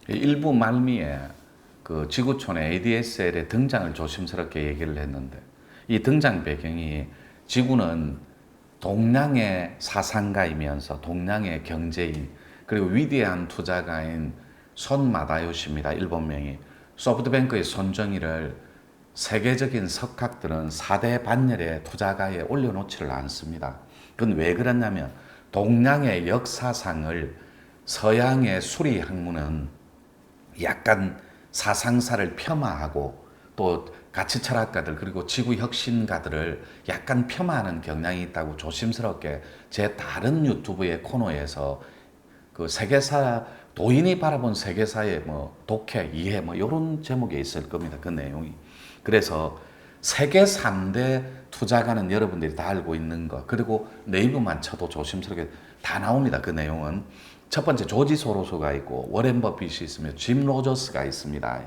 일부 말미에 그 지구촌의 ADSL의 등장을 조심스럽게 얘기를 했는데, 이 등장 배경이 지구는 동양의 사상가이면서 동양의 경제인 그리고 위대한 투자가인 손 마다요시입니다. 일본명이 소프트뱅크의 손정희를 세계적인 석학들은 4대 반열의 투자가에 올려놓지를 않습니다. 그건 왜 그러냐면 동양의 역사상을 서양의 수리학문은 약간 사상사를 폄하하고 또 가치 철학가들 그리고 지구 혁신가들을 약간 폄하하는 경향이 있다고 조심스럽게 제 다른 유튜브의 코너에서 그 세계사 도인이 바라본 세계사의 뭐 독해, 이해 뭐 이런 제목에 있을 겁니다. 그 내용이. 그래서 세계 3대 투자가는 여러분들이 다 알고 있는 거, 그리고 네이버만 쳐도 조심스럽게 다 나옵니다. 그 내용은. 첫 번째 조지 소로스가 있고 워렌 버핏이 있으며 짐 로저스가 있습니다.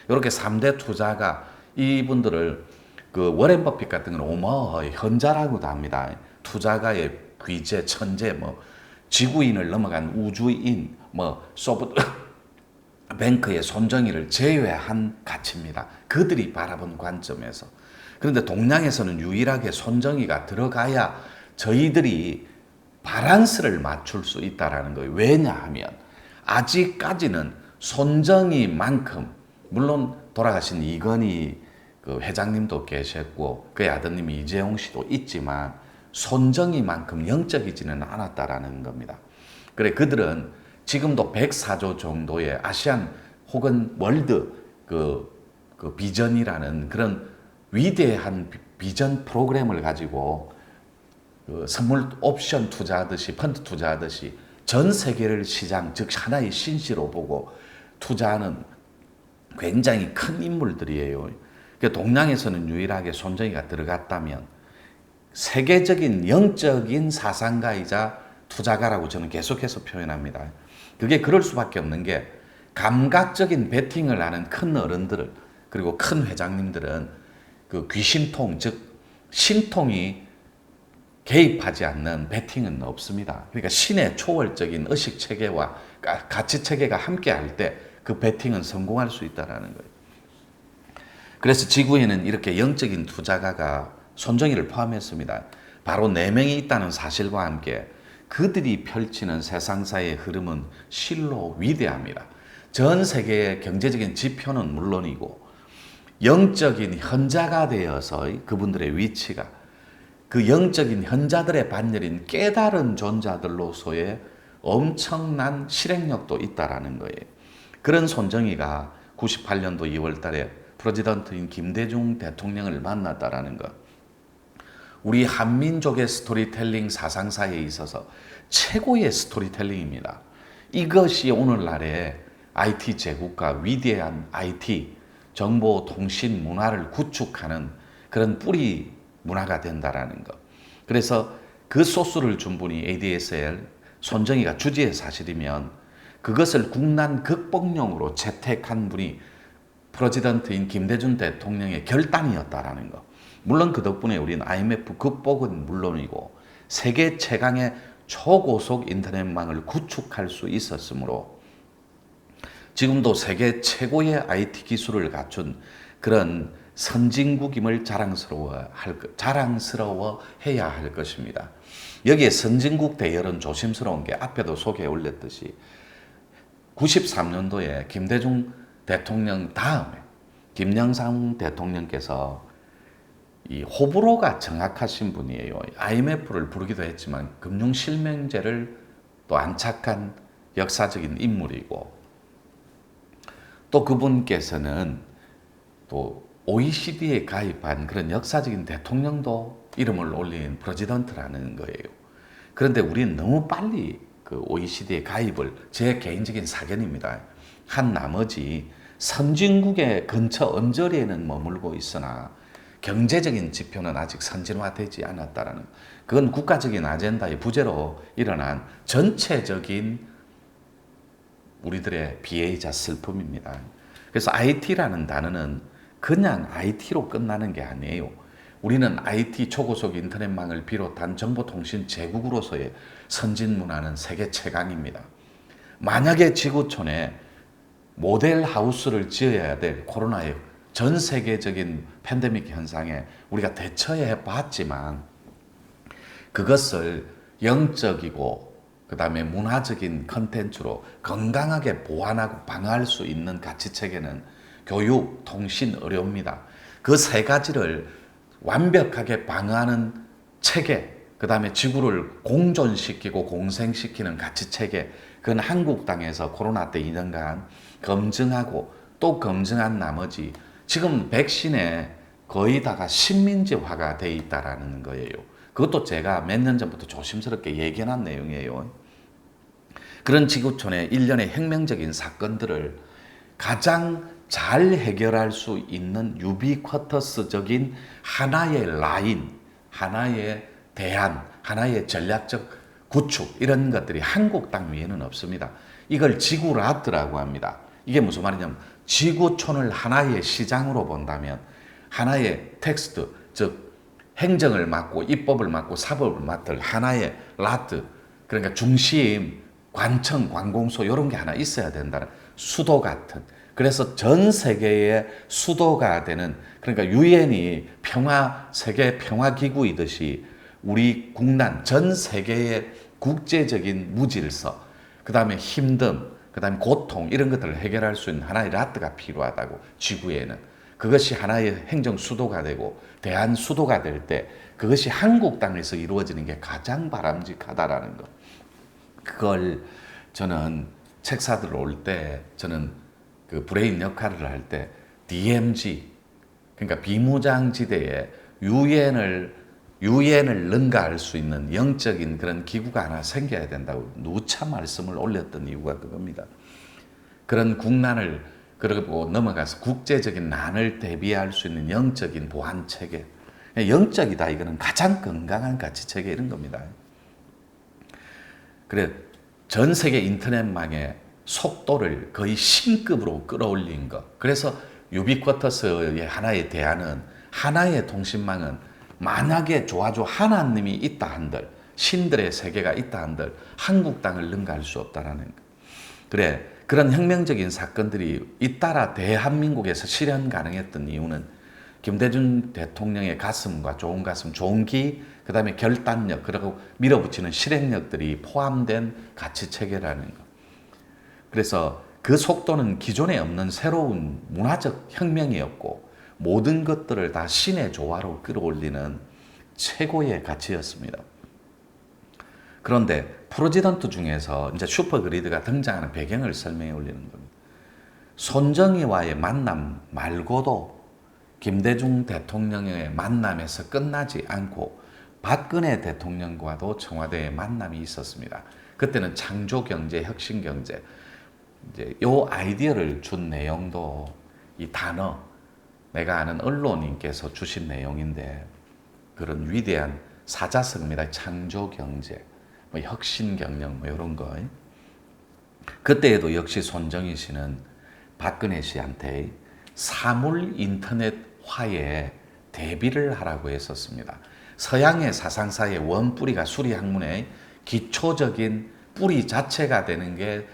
이렇게 3대 투자가, 이분들을 그 워렌 버핏 같은 경우는 어마어마하게 현자라고도 합니다. 투자가의 귀재, 천재, 뭐 지구인을 넘어간 우주인, 뭐 소프트 뱅크의 손정희를 제외한 가치입니다. 그들이 바라본 관점에서. 그런데 동양에서는 유일하게 손정희가 들어가야 저희들이 바란스를 맞출 수 있다는 거예요. 왜냐하면 아직까지는 손정희만큼, 물론 돌아가신 이건희 그 회장님도 계셨고 그의 아드님이 이재용 씨도 있지만 손정희만큼 영적이지는 않았다라는 겁니다. 그래, 그들은 지금도 104조 정도의 아시안 혹은 월드 그 비전이라는 그런 위대한 비전 프로그램을 가지고 그 선물 옵션 투자하듯이 펀드 투자하듯이 전 세계를 시장, 즉 하나의 신시로 보고 투자하는 굉장히 큰 인물들이에요. 동양에서는 유일하게 손정희가 들어갔다면 세계적인 영적인 사상가이자 투자가라고 저는 계속해서 표현합니다. 그게 그럴 수밖에 없는 게 감각적인 베팅을 하는 큰 어른들 그리고 큰 회장님들은 그 귀신통, 즉 신통이 개입하지 않는 베팅은 없습니다. 그러니까 신의 초월적인 의식 체계와 가치 체계가 함께 할 때 그 베팅은 성공할 수 있다는 거예요. 그래서 지구에는 이렇게 영적인 투자가가 손정희를 포함했습니다. 바로 4명이 있다는 사실과 함께 그들이 펼치는 세상사의 흐름은 실로 위대합니다. 전 세계의 경제적인 지표는 물론이고 영적인 현자가 되어서 그분들의 위치가 그 영적인 현자들의 반열인 깨달은 존재들로서의 엄청난 실행력도 있다라는 거예요. 그런 손정희가 98년도 2월 달에 프레지던트인 김대중 대통령을 만났다라는 것. 우리 한민족의 스토리텔링 사상사에 있어서 최고의 스토리텔링입니다. 이것이 오늘날의 IT 제국과 위대한 IT, 정보, 통신 문화를 구축하는 그런 뿌리 문화가 된다라는 것. 그래서 그 소스를 준 분이 ADSL, 손정희가 주지의 사실이면 그것을 국난 극복용으로 채택한 분이 프레지던트인 김대중 대통령의 결단이었다라는 것. 물론 그 덕분에 우리는 IMF 극복은 물론이고 세계 최강의 초고속 인터넷망을 구축할 수 있었으므로 지금도 세계 최고의 IT 기술을 갖춘 그런 선진국임을 자랑스러워해야 할 것입니다. 여기에 선진국 대열은 조심스러운 게 앞에도 소개해 올렸듯이 93년도에 김대중 대통령 다음에 김영삼 대통령께서 이 호불호가 정확하신 분이에요. IMF를 부르기도 했지만 금융실명제를 또 안착한 역사적인 인물이고 또 그분께서는 또 OECD에 가입한 그런 역사적인 대통령도 이름을 올린 프레지던트라는 거예요. 그런데 우리는 너무 빨리 그 OECD에 가입을, 제 개인적인 사견입니다, 한 나머지 선진국의 근처 언저리에는 머물고 있으나 경제적인 지표는 아직 선진화되지 않았다라는, 그건 국가적인 아젠다의 부재로 일어난 전체적인 우리들의 비애이자 슬픔입니다. 그래서 IT라는 단어는 그냥 IT로 끝나는 게 아니에요. 우리는 IT 초고속 인터넷망을 비롯한 정보통신 제국으로서의 선진 문화는 세계 최강입니다. 만약에 지구촌에 모델 하우스를 지어야 될 코로나의 전 세계적인 팬데믹 현상에 우리가 대처해 봤지만 그것을 영적이고 그다음에 문화적인 컨텐츠로 건강하게 보완하고 방어할 수 있는 가치체계는 교육, 통신, 의료입니다. 그 세 가지를 완벽하게 방어하는 체계, 그다음에 지구를 공존시키고 공생시키는 가치체계, 그건 한국 땅에서 코로나 때 2년간 검증하고 또 검증한 나머지 지금 백신에 거의 다가 식민지화가 돼 있다라는 거예요. 그것도 제가 몇 년 전부터 조심스럽게 얘기한 내용이에요. 그런 지구촌의 일련의 혁명적인 사건들을 가장 잘 해결할 수 있는 유비쿼터스적인 하나의 라인, 하나의 대안, 하나의 전략적 구축 이런 것들이 한국 땅 위에는 없습니다. 이걸 지구라드라고 합니다. 이게 무슨 말이냐면 지구촌을 하나의 시장으로 본다면 하나의 텍스트, 즉 행정을 맡고 입법을 맡고 사법을 맡을 하나의 라드, 그러니까 중심, 관청, 관공서 이런 게 하나 있어야 된다는 수도 같은. 그래서 전 세계의 수도가 되는, 그러니까 유엔이 세계 평화기구이듯이 우리 국난, 전 세계의 국제적인 무질서, 그 다음에 힘듦, 그 다음에 고통 이런 것들을 해결할 수 있는 하나의 라드가 필요하다고. 지구에는 그것이 하나의 행정 수도가 되고 대한 수도가 될 때 그것이 한국 땅에서 이루어지는 게 가장 바람직하다라는 것. 그걸 저는 책사들 올 때 저는 그 브레인 역할을 할 때 DMZ, 그러니까 비무장지대에 유엔을 능가할 수 있는 영적인 그런 기구가 하나 생겨야 된다고 누차 말씀을 올렸던 이유가 그겁니다. 그런 국난을 그러고 넘어가서 국제적인 난을 대비할 수 있는 영적인 보안 체계. 영적이다 이거는 가장 건강한 가치 체계 이런 겁니다. 그래 전 세계 인터넷망의 속도를 거의 신급으로 끌어올린 것. 그래서 유비쿼터스의 하나의 대안은, 하나의 통신망은 만약에 하나님이 있다 한들, 신들의 세계가 있다 한들 한국 땅을 능가할 수 없다라는 것. 그래 그런 혁명적인 사건들이 잇따라 대한민국에서 실현 가능했던 이유는 김대중 대통령의 가슴과 좋은 가슴, 좋은 기, 그 다음에 결단력, 그리고 밀어붙이는 실행력들이 포함된 가치체계라는 것. 그래서 그 속도는 기존에 없는 새로운 문화적 혁명이었고 모든 것들을 다 신의 조화로 끌어올리는 최고의 가치였습니다. 그런데 프로지던트 중에서 이제 슈퍼그리드가 등장하는 배경을 설명해 올리는 겁니다. 손정희와의 만남 말고도 김대중 대통령의 만남에서 끝나지 않고 박근혜 대통령과도 청와대에 만남이 있었습니다. 그때는 창조경제, 혁신경제, 이제 요 아이디어를 준 내용도 이 단어, 내가 아는 언론인께서 주신 내용인데 그런 위대한 사자성입니다. 창조경제, 뭐 혁신경영 뭐 이런 거. 그때에도 역시 손정희 씨는 박근혜 씨한테 사물 인터넷화에 대비를 하라고 했었습니다. 서양의 사상사의 원뿌리가 수리학문의 기초적인 뿌리 자체가 되는 게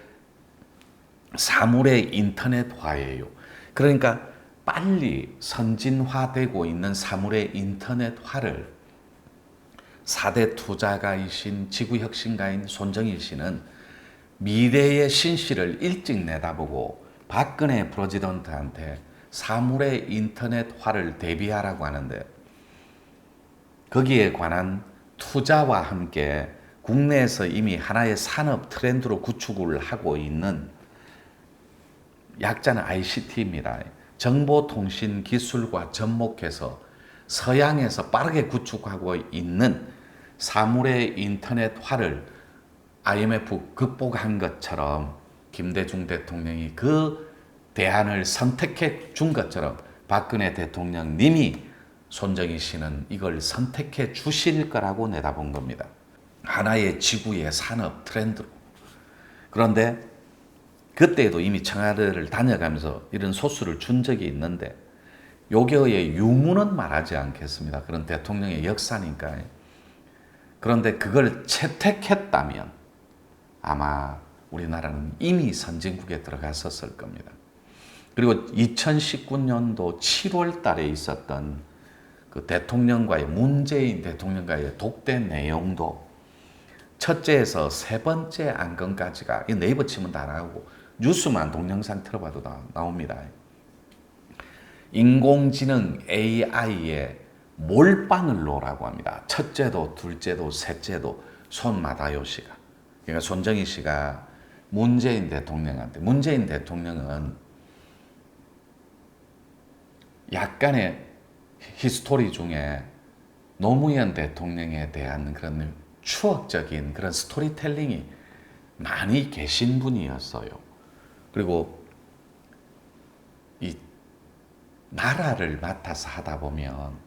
사물의 인터넷화예요. 그러니까 빨리 선진화되고 있는 사물의 인터넷화를 4대 투자가이신 지구혁신가인 손정희 씨는 미래의 신시를 일찍 내다보고 박근혜 프레지던트한테 사물의 인터넷화를 대비하라고 하는데 거기에 관한 투자와 함께 국내에서 이미 하나의 산업 트렌드로 구축을 하고 있는 약자는 ICT입니다. 정보통신기술과 접목해서 서양에서 빠르게 구축하고 있는 사물의 인터넷화를 IMF 극복한 것처럼 김대중 대통령이 그 대안을 선택해 준 것처럼 박근혜 대통령님이 손정희 씨는 이걸 선택해 주실 거라고 내다본 겁니다. 하나의 지구의 산업 트렌드로. 그런데 그때에도 이미 청와대를 다녀가면서 이런 소수를 준 적이 있는데 요게의 유무는 말하지 않겠습니다. 그런 대통령의 역사니까. 그런데 그걸 채택했다면 아마 우리나라는 이미 선진국에 들어갔었을 겁니다. 그리고 2019년도 7월 달에 있었던 그 문재인 대통령과의 독대 내용도 첫째에서 세 번째 안건까지가 네이버 치면 다 나오고 뉴스만 동영상 틀어봐도 나옵니다. 인공지능 AI에 몰빵을 놓으라고 합니다. 첫째도 둘째도 셋째도 손마다요 씨가. 그러니까 손정희 씨가 문재인 대통령은 약간의 히스토리 중에 노무현 대통령에 대한 그런 추억적인 그런 스토리텔링이 많이 계신 분이었어요. 그리고 이 나라를 맡아서 하다 보면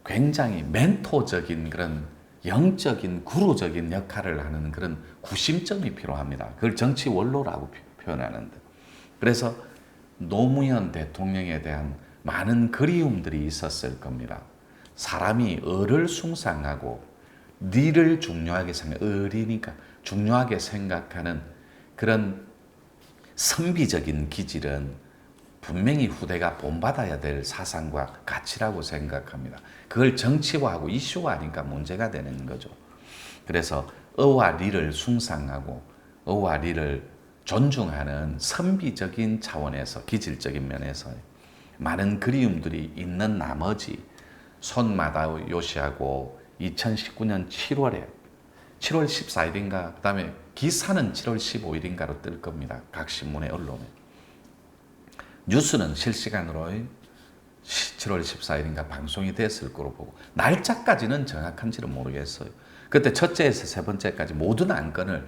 굉장히 멘토적인 그런 영적인 구루적인 역할을 하는 그런 구심점이 필요합니다. 그걸 정치 원로라고 표현하는데, 그래서 노무현 대통령에 대한 많은 그리움들이 있었을 겁니다. 사람이 을을 숭상하고 니를 중요하게 을이니까 중요하게 생각하는 그런 선비적인 기질은 분명히 후대가 본받아야 될 사상과 가치라고 생각합니다. 그걸 정치화하고 이슈화하니까 문제가 되는 거죠. 그래서 의와 리를 숭상하고 의와 리를 존중하는 선비적인 차원에서 기질적인 면에서 많은 그리움들이 있는 나머지 손마다요 씨하고 2019년 7월 14일인가 그 다음에 기사는 7월 15일인가로 뜰 겁니다. 각 신문의 언론에. 뉴스는 실시간으로 7월 14일인가 방송이 됐을 거로 보고 날짜까지는 정확한지는 모르겠어요. 그때 첫째에서 세 번째까지 모든 안건을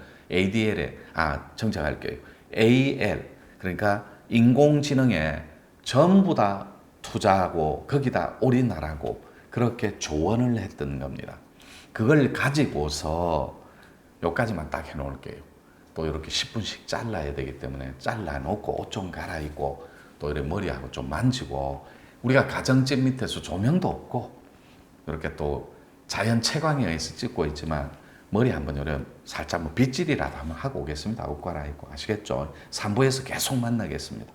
정정할게요. AL 그러니까 인공지능에 전부 다 투자하고 거기다 올인하라고 그렇게 조언을 했던 겁니다. 그걸 가지고서 여기까지만 딱 해놓을게요. 또 이렇게 10분씩 잘라야 되기 때문에 잘라놓고 옷 좀 갈아입고 또 이렇게 머리하고 좀 만지고 우리가 가정집 밑에서 조명도 없고 이렇게 또 자연 채광에 의해서 찍고 있지만 머리 한번 이렇게 살짝 빗질이라도 한번 하고 오겠습니다. 옷 갈아입고 아시겠죠? 3부에서 계속 만나겠습니다.